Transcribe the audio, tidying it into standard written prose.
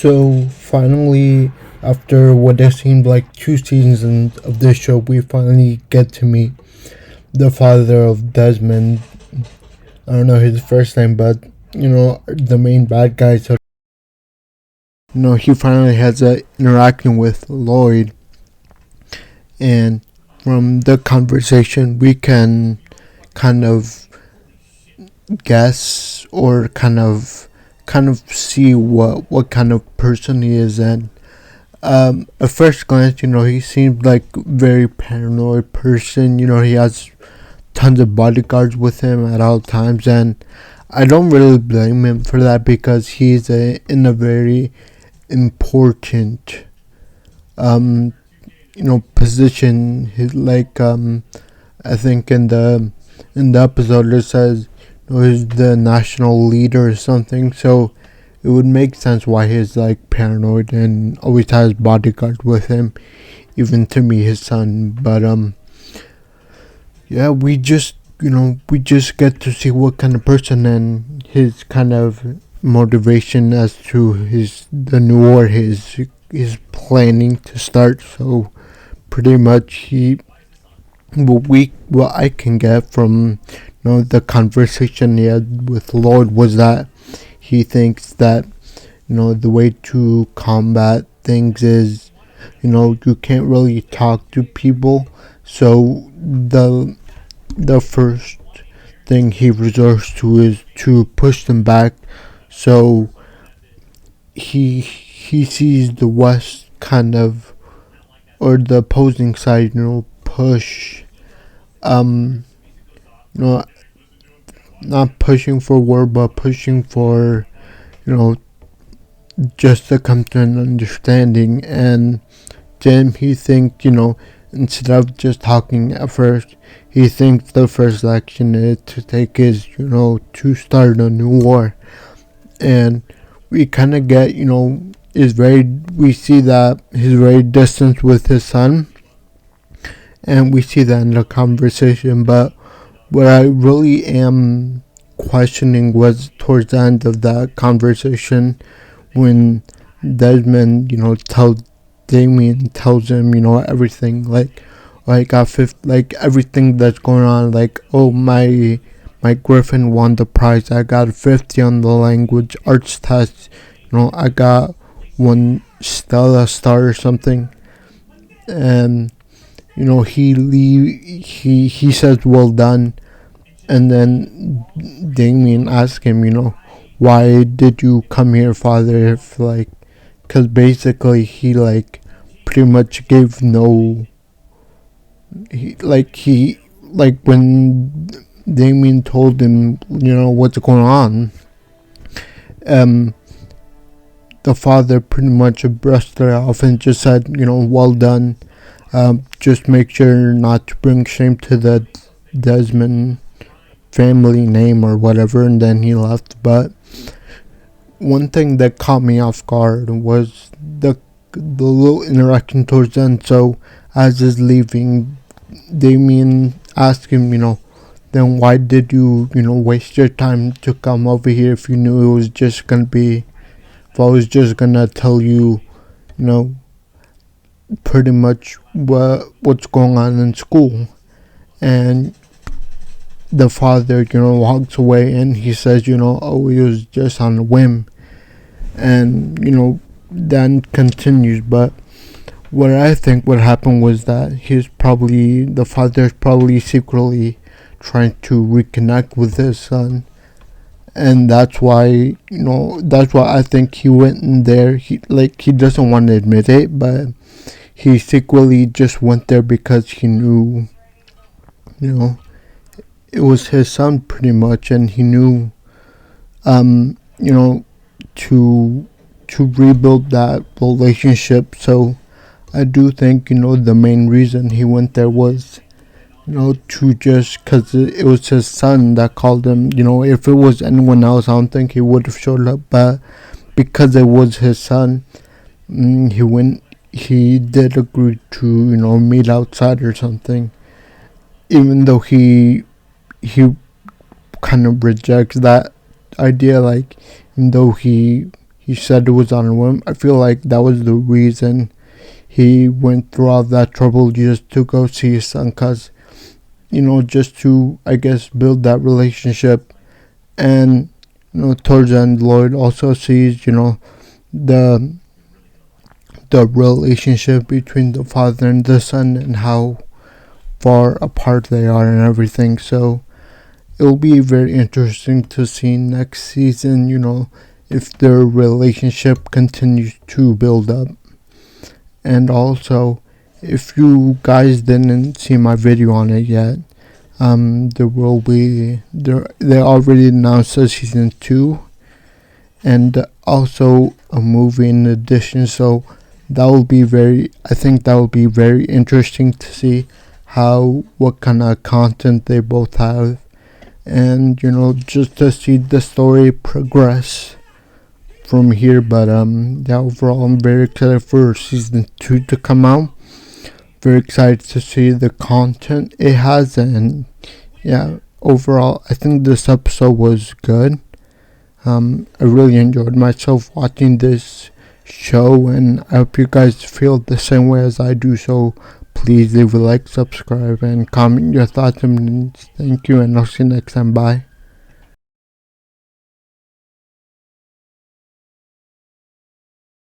So finally, after what it seemed like 2 seasons of this show, we finally get to meet the father of Desmond. I don't know his first name, but the main bad guy. So he finally has a interaction with Lloyd, and from the conversation, we can kind of guess or kind of see what kind of person he is. And at first glance, he seems like a very paranoid person. He has tons of bodyguards with him at all times, and I don't really blame him for that because he's in a very important position. He's like I think in the episode it says he's the national leader or something, so it would make sense why he's like paranoid and always has bodyguards with him, even to meet his son. But yeah, we just get to see what kind of person and his kind of motivation as to the new war his planning to start. So pretty much what I can get from the conversation he had with Lord was that he thinks that the way to combat things is you can't really talk to people. So the first thing he resorts to is to push them back. So he sees the West kind of, or the opposing side, push, um no not pushing for war, but pushing for just to come to an understanding. And then he thinks, instead of just talking at first, he thinks the first action is to take is, to start a new war. And we kind of get, we see that he's very distant with his son, and we see that in the conversation. But what I really am questioning was towards the end of that conversation when Desmond, tells him, everything, like everything that's going on, like, oh, my Griffin won the prize. I got a 50 on the language arts test. I got one Stella star or something. And he says well done, and then Damien asks him, why did you come here, father? If because basically he pretty much gave no. When Damien told him, what's going on, the father pretty much brushed it off and just said, well done. Just make sure not to bring shame to the Desmond family name or whatever, and then he left. But one thing that caught me off guard was the little interaction towards the end. So as he's leaving, Damien asked him, then why did you, waste your time to come over here if you knew it was just gonna be, if I was just gonna tell you, pretty much what's going on in school. And the father, walks away, and he says, oh, it was just on a whim. And, then continues. But what I think what happened was that the father's probably secretly trying to reconnect with his son. And that's why I think he went in there. He doesn't want to admit it, but he secretly just went there because he knew, it was his son pretty much, and he knew, to rebuild that relationship. So I do think, the main reason he went there was, to just, because it was his son that called him. If it was anyone else, I don't think he would have showed up, but because it was his son, he did agree to, meet outside or something, even though he kind of rejects that idea, even though he he said it was on a whim. I feel like that was the reason he went through all that trouble just to go see his son, cause just to, I guess, build that relationship. And towards the end, Lloyd also sees the relationship between the father and the son and how far apart they are and everything. So it'll be very interesting to see next season, if their relationship continues to build up. And also, if you guys didn't see my video on it yet, there will be, they already announced a season 2 and also a movie in addition. So I think that will be very interesting to see what kind of content they both have, and just to see the story progress from here. But yeah, overall I'm very excited for season 2 to come out. Very excited to see the content it has, and yeah, overall I think this episode was good. I really enjoyed myself watching this show, and I hope you guys feel the same way as I do. So please leave a like, subscribe, and comment your thoughts and opinions. Thank you, and I'll see you next time. Bye.